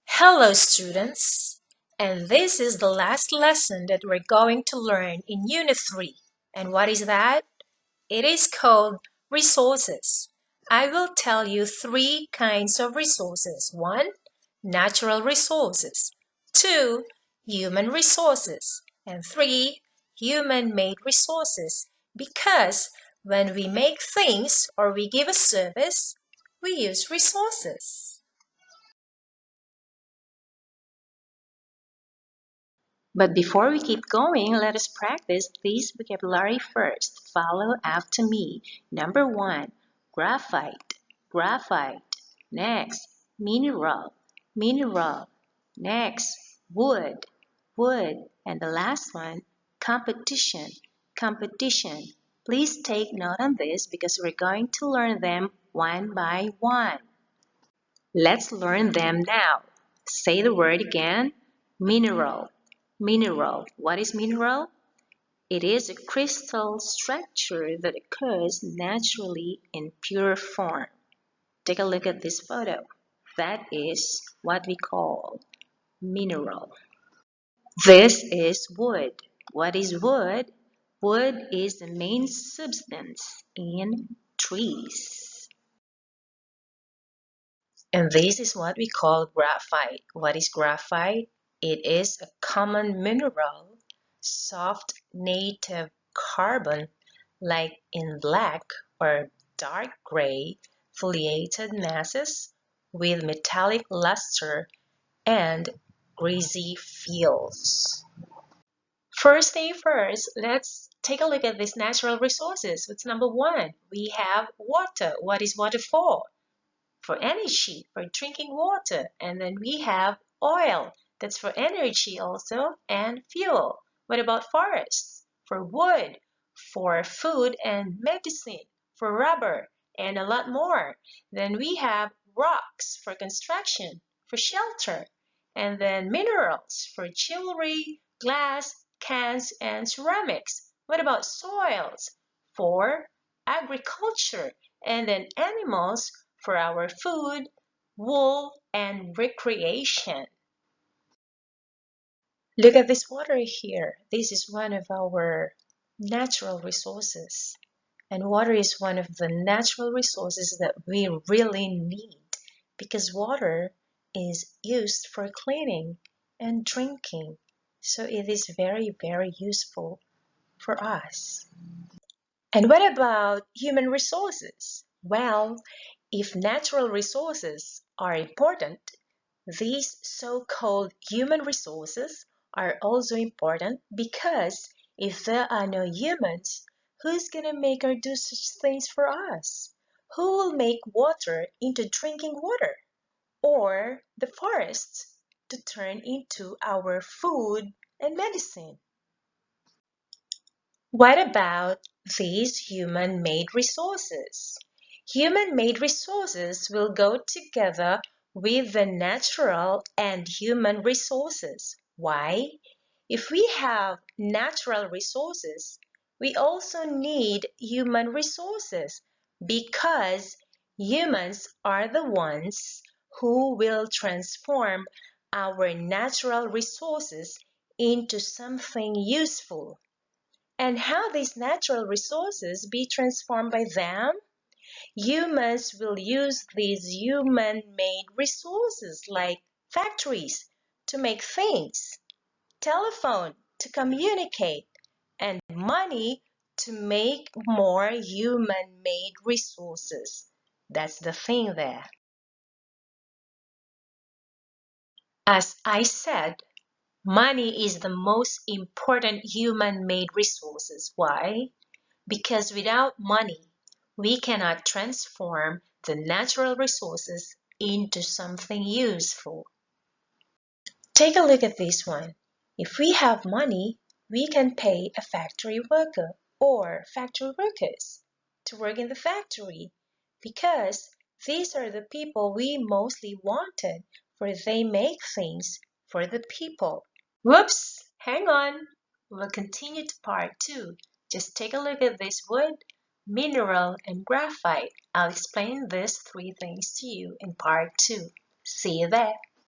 Hello, students! And this is the last lesson that we're going to learn in Unit 3. And what is that? It is called resources. I will tell you three kinds of resources. 1. Natural resources. 2. Human resources. And 3. Human-made resources. Because when we make things or we give a service, we use resources. But before we keep going, let us practice this vocabulary first. Follow after me. Number 1, graphite, graphite. Next, mineral, mineral. Next, wood, wood. And the last one, competition, competition. Please take note on this because we're going to learn them one by one. Let's learn them now. Say the word again. Mineral. Mineral. What is mineral? It is a crystal structure that occurs naturally in pure form. Take a look at this photo. That is what we call mineral. This is wood. What is wood? Wood is the main substance in trees. And this is what we call graphite. What is graphite? It is a common mineral, soft native carbon, like in black or dark gray foliated masses with metallic luster and greasy feels. First thing first, let's take a look at these natural resources. What's number 1? We have water. What is water for? For energy, for drinking water. And then we have oil, that's for energy also, and fuel. What about forests? For wood, for food and medicine, for rubber, and a lot more. Then we have rocks for construction, for shelter, and then minerals for jewelry, glass, cans, and ceramics. What about soils? For agriculture, and then animals for our food, wool, and recreation. Look at this water here. This is one of our natural resources. And water is one of the natural resources that we really need because water is used for cleaning and drinking. So it is very, very useful for us. And what about human resources? Well, if natural resources are important, these so-called human resources are also important because if there are no humans, who's gonna make or do such things for us? Who will make water into drinking water? Or the forests to turn into our food and medicine? What about these human-made resources? Human-made resources will go together with the natural and human resources. Why? If we have natural resources, we also need human resources because humans are the ones who will transform our natural resources into something useful. And how these natural resources be transformed by them? Humans will use these human-made resources like factories to make things, telephone to communicate, and money to make more human-made resources. That's the thing there. As I said, money is the most important human-made resources. Why? Because without money, we cannot transform the natural resources into something useful. Take a look at this one. If we have money, we can pay a factory worker or factory workers to work in the factory because these are the people we mostly wanted, for they make things for the people. Whoops, hang on. We'll continue to part 2. Just take a look at this wood, mineral, and graphite. I'll explain these three things to you in part 2. See you there.